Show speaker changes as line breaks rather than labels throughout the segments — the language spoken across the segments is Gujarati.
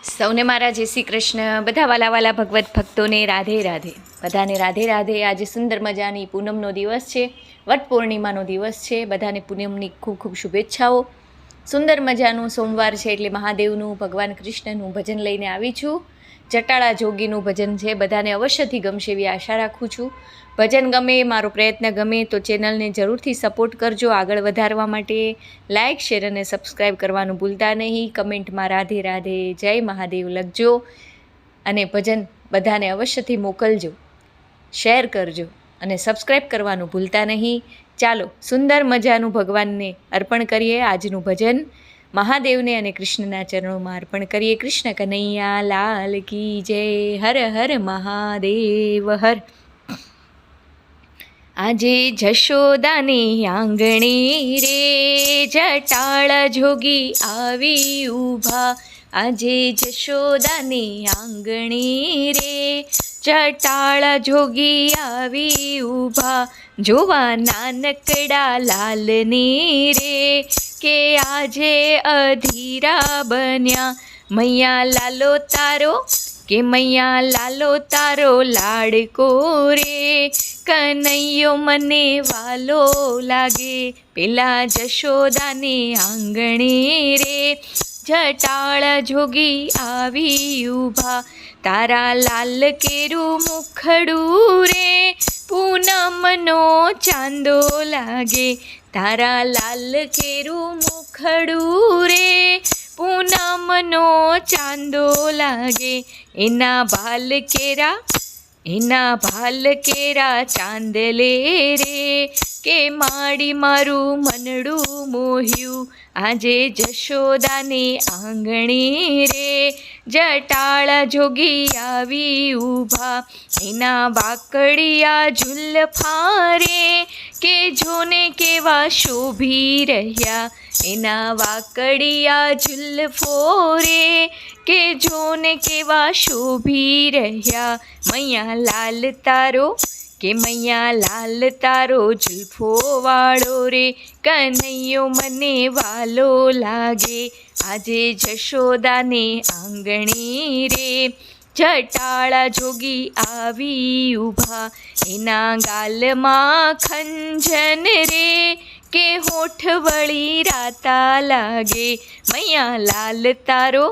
સૌને મારા જય શ્રી કૃષ્ણ. બધા વાલા વાલા ભગવત ભક્તોને રાધે રાધે. બધાને રાધે રાધે. આજે સુંદર મજાની પૂનમનો દિવસ છે, વટ પૂર્ણિમાનો દિવસ છે. બધાને પૂનમની ખૂબ ખૂબ શુભેચ્છાઓ. સુંદર મજાનું સોમવાર છે એટલે મહાદેવનું, ભગવાન કૃષ્ણનું ભજન લઈને આવી છું. જટાળા જોગીનું ભજન છે, બધાને અવશ્યથી ગમશે એવી આશા રાખું છું. ભજન ગમે, મારો પ્રયત્ન ગમે તો ચેનલને જરૂરથી સપોર્ટ કરજો. આગળ વધારવા માટે લાઇક, શેર અને સબસ્ક્રાઈબ કરવાનું ભૂલતા નહીં. કમેન્ટમાં રાધે રાધે, જય મહાદેવ લખજો અને ભજન બધાને અવશ્યથી મોકલજો, શેર કરજો અને સબસ્ક્રાઈબ કરવાનું ભૂલતા નહીં. ચાલો સુંદર મજાનું ભગવાનને અર્પણ કરીએ. આજનું ભજન મહાદેવને અને કૃષ્ણના ચરણોમાં અર્પણ કરીએ. કૃષ્ણ કનૈયા લાલ કી જય. હર હર મહાદેવ હર. આજે જશોદાની આંગણે રે જટાળ જોગી આવી ઊભા. આજે જશોદાની આંગણે રે જટાળ જોગી આવી ઊભા. જોવા નાનકડા લાલને રે કે આજે અધીરા બન્યા. મૈયા લાલો તારો કે મૈયા લાલો તારો લાડકો રે. કનૈયો મને વાલો લાગે. પેલા જશોદાને આંગણે રે જટાળ જોગી આવી ઊભા. તારા લાલ કેરું મુખડું રે પૂનમનો ચાંદો લાગે. તારા લાલ કેરું મુખડું રે પૂનમનો ચાંદો લાગે. એના ભાલ કેરા ચાંદલે રે કે માડી મારું મનડું મોહ્યું. આજે જશોદાને આંગણે રે જટાળ જોગી આવી ઊભા. એના વાકડિયા ઝુલ્ફા રે કે જોને કેવા શોભી રહ્યા. એના વાકડિયા ઝુલ્ફો રે કે જોને કેવા શોભી રહ્યા. મૈયા લાલ તારો કે મૈયા લાલ તારો ઝુલ્ફો વાળો રે કનૈયો મને વાલો લાગે. આજે જશોદાને આંગણે રે જટાળા જોગી આવી ઊભા. એના ગાલમાં ખંજન રે કે હોઠ વળી રાતા લાગે. મૈયા લાલ તારો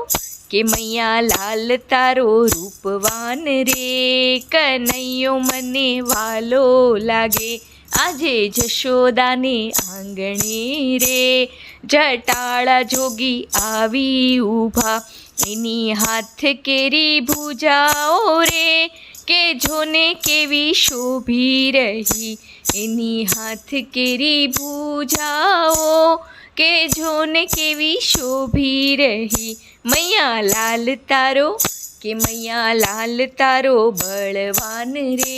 કે મૈયા લાલ તારો રૂપવાન રે કનૈયો મને વાલો લાગે. આજે જશોદાને આંગણે રે જટાળા જોગી આવી ઊભા. એની હાથ કેરી ભુજાઓ રે કે જોને કેવી શોભી રહી. એની હાથ કેરી ભુજાઓ કે જોને કેવી શોભી રહી. મૈયા લાલ તારો કે મૈયા લાલ તારો બળવાન રે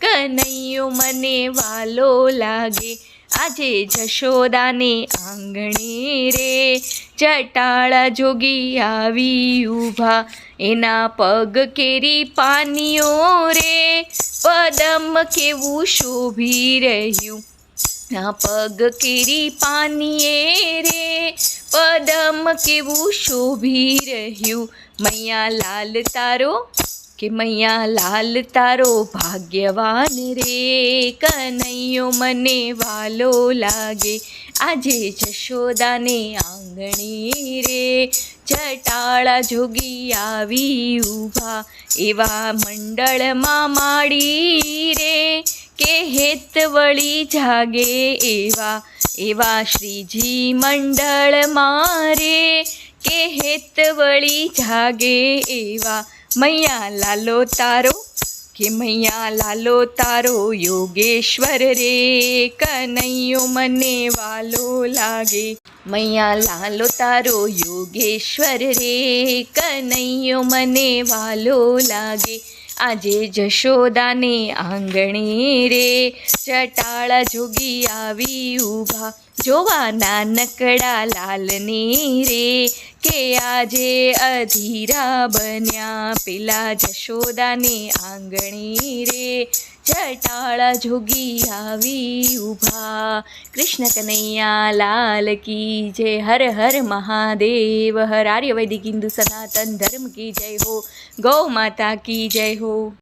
કનૈયો મને વાલો લાગે. આજે જશોદાને આંગણે રે જટાળા જોગી આવી ઊભા. એના પગ કેરી પાનીઓ રે પદમ કેવું શોભી રહ્યું. ના પગ કેરી પાનીએ રે પદમ કેવું શોભી રહ્યું. મૈયા લાલ તારો કે મૈયા લાલ તારો ભાગ્યવાન રે કનૈયો મને વાલો લાગે. આજે જશોદાને આંગણે રે જટાળા જોગી આવી ઊભા. એવા મંડળમાં માડી રે કે હેત વળી જાગે એવા. એવા શ્રીજી મંડળ મારે કે હેત વળી જાગે એવા. મૈયા લાલો તારો કે મૈયા લાલો તારો યોગેશ્વર રે કનૈયો મને વાલો લાગે. મૈયા લાલો તારો યોગેશ્વર રે કનૈયો મને વાલો લાગે. આજે જશોદાને આંગણે રે જટાળા જોગી આવી ઊભા. જોવા નાનકડા લાલની રે કે આજે અધીરા બન્યા પેલા જશોદાને આંગણી રે જટાળા જોગી આવી ઊભા કૃષ્ણ કનૈયા લાલ કી જય હર હર મહાદેવ હર આર્યવૈદિક હિન્દુ સનાતન ધર્મ કી જય હો ગૌ માતા કી જય હો।